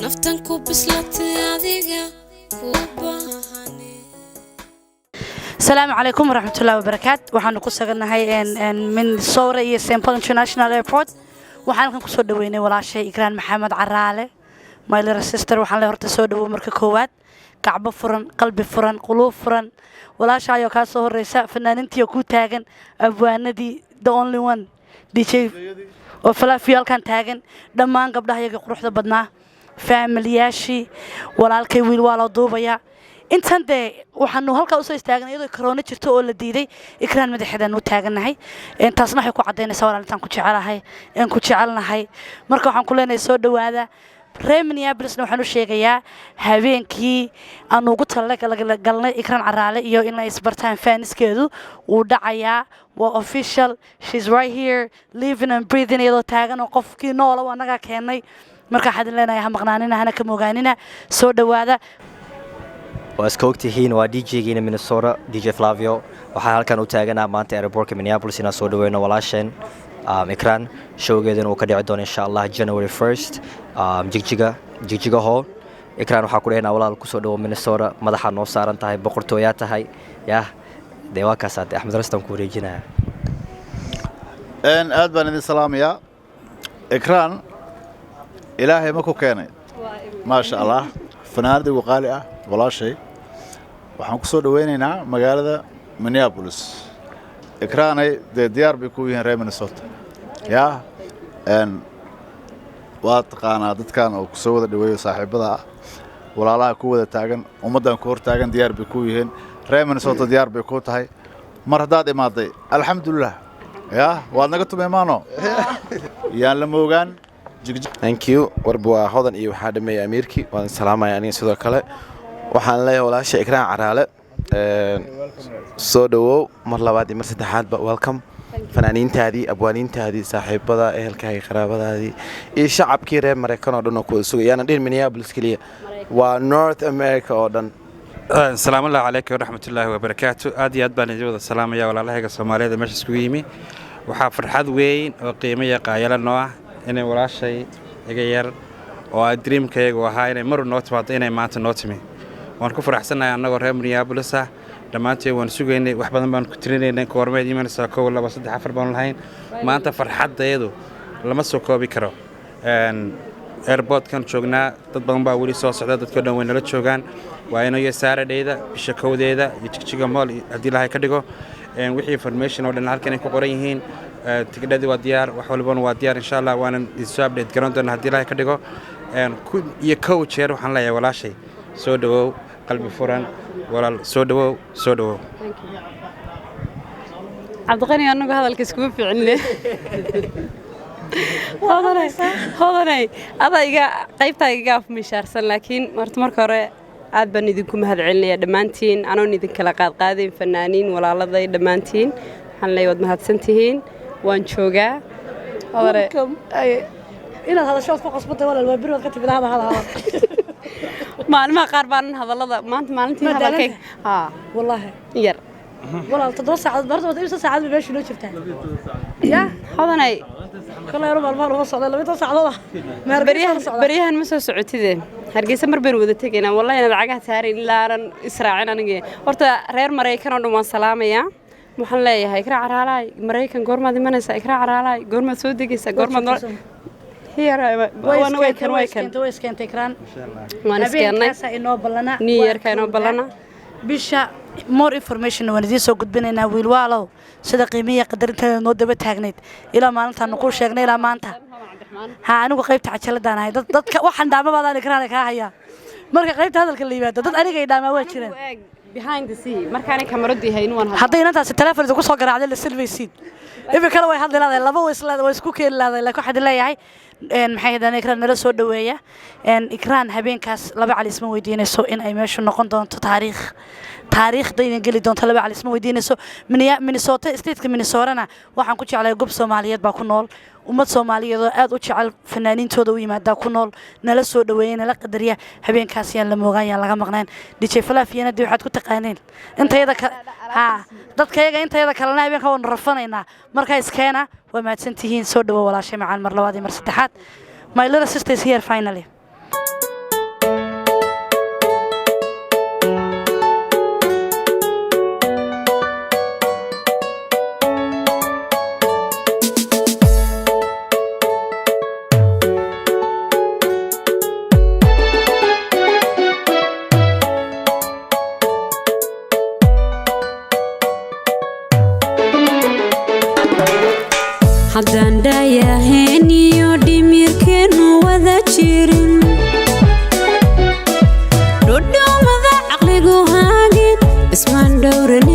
naftan ku bislaatay adiga ku baahani. السلام عليكم ورحمة الله وبركاته. وحنا كسرنا هاي من صورة إيه سامبل إنترناشنال إيربورت. وحنا كسر دويني ولا شيء إكران محمد عرالة my little sister. وحنا هرت سود ومرك كوات كعب فرن قلب فرن قلوب فرن ولا شيء يكاسو الرئيسة فنانين تيجو تاجن أبوانا دي the only one دي شيء وفلا فيال كان تاجن دمان قبل هاي يروح بدنا فاميلياشي ولا الكويل ولا ضوبيا intan de waxaanu halka u soo istaagnay iyadoo corona jirto oo la diiday ikraan madaxdan u taaganahay intaasna waxay ku cadeynaysaa walaalintan ku jecelahay in ku jecelnahay marka waxaan ku leenahay soo dhawaada Minneapolis waxaan u sheegayaa habeenkii aan ugu talagalnay ikraan caraale iyo in ay isbartaan faniskeedu uu dhacayaa waa official. She's right here living and breathing iyadoo taagan oo qofkii nool oo anaga keenay marka xad leenahay ha maqnaanina hana ka moogaanina soo dhawaada. واسكوكتي هين دي جي مينيسوتا دي جي فلافيو waxaan halkan u taaganaa maanta airportka Minneapolis inaan soo dhaweeyno walaasheen Ikran showgeedana uu ka dhici doono insha Allah January 1st jigjiga hall. Ikran waxa ku dheena walaal ku soo dhawo Minnesota madaxa noo saaran tahay boqortooya tahay yaa deewa ka saad Axmed Rastan ku wareejinaa aad baan idin salaamayaa Ikran ilaahay ma ku keenay ma sha Allah fanaanad ugu qaali ah walaashay waxaan ku soo dhaweynaynaa magaalada Minneapolis. Ikraanay diyaar bay ku yihiin reer Minnesota yaa waa taqaanaa dadkan oo ku soo wada dhaweeyo saaxiibada walaalaha ku wada taagan ummadan ku hor taagan diyaar bay ku yihiin reer Minnesota diyaar bay ku tahay mar hadaad imaaday alxamdulillah yaa waad naga tumeemaano yaan la moogaan. Thank you warba hodan iyo waxa dhameeyay Ameeriki waan salaamay aniga sidoo kale waxaan leeyahay walaasha Ikraan Caraale soo dhawow mar labaad iyo mar saddexaad ba welcome fanaaniintaadii abwaaniintaadii saaxiibada ehelkaaga qaraabadaadii iyo shacabkii reer Mareykan oo dhan oo ku sugayaan dhin Minneapolis kaliya waa North America oo dhan. Assalamu alaykum wa rahmatullahi wa barakatuh. aad iyo aad baan idin wada salaamaya walaalahayga Soomaaliyeed meesha isku yimi waxa farxad weyn oo qiimo iyo qaayala noo ah inay walaashay iga yar oo dreamkayga waxa inay mar noo timaado inay maanta noo timi waan ku faraxsanahay anagoo reer Minneapolis ah dhamaantii waan sugaynay wax badan baan ku tirinaynay koormeed imanaysa 1 2 3 4 baan lahayn maanta farxadeedu lama soo koobi karo airport kan joognaa dad badan baa wali soo socda dadka dhan way nala joogaan waa inoo Saturday-da bisha kowdeeda iyo jigjiga mall hadii la hay ka dhigo wixii information oo dhan halkan ay ku qoran yihiin tigidhadii waa diyaar wax walba waa diyaar insha Allah waan isoo update garan doonaa hadii la hay ka dhigo iyo coach yar waxaan leeyahay walaashay soo dhawow qalbi furan walaal soo dhawow Cabdiqani anagu hadalka isku fiicnay hodanay adayga qaybtayga af mishaarsan laakiin marka hore aad baan idinku mahadcelinayaa dhamaantiin anoon idin kala qaadqaadeen fanaaniin walaaladay dhamaantiin waxaan leeyahay wad mahadsantihiin waan joogaa hore inaad hadasho ku qasbatay walaal waa birood ka timid hada maalmaha qaar baan hadalada maanta maalintii hadalkay wallahi yar walaal 7 saacadood barta wada 2 saacadood meesha loo jirtaa ya hodanay kala yar maalmaha loo socday 2 saacadood bariyahan ma soo socotideen hargeysa mar baan wada tagaynaa wallahi inaad cagaha saarin ilaaran israacin aniga horta reer Mareykan oo dhan waan salaamayaa waxaan leeyahay Ikraan Caraale Mareykan goormaad imanaysaa Ikraan Caraale goormaad soo degaysaa goormaad way kan Ikraan waan iskeenay inoo balana New Year ka inoo balana bisha more information waan idin soo gudbinaynaa wiil waalow sida qiimiga qadarinta noo daba taagneed ilaa maalinta ku sheegnay ilaa maanta anigu qaybta cajaladaan ahay dadka waxaan dhaamabaadaan Ikraan ka haya marka qaybta hadalka la yimaado dad aniga ay dhaamaa waa jireen behind the scene markaan kamaradu yahay waan hadday intaas telefoonka ku soo garaacday la silveysiin ibi kale way hadli lahayd laba way isku keen lahayd laakiin waxa leeyahay maxay hadaan Ikraan nala soo dhaweeya Ikraan habeenkaas laba cali isma weydiinayso in ay meeshu noqon doonto taariikhdayna gali doonto laba cali isma weydiinayso Minnesota state-ka Minnesota waxaan ku jeclahay gob Soomaaliyeed baa ku nool ummad Soomaaliyeed oo aad u jecel fanaaniintooda u yimaada ku nool nala soo dhaweeyay nala qadariya habeenkaas yaan la moogaan laga maqnaan DJ Falaafiyana dib waxaad ku taqaaneen intayada dadkayga intayada kalena habeenka waan rafanaynaa marka iskeena waa mahadsantihiin soo dhawo walaashay macaan mar labaad iyo mar saddexaad my little sister is here finally jirin dhudhumada caqligu haagin ismaan dhowran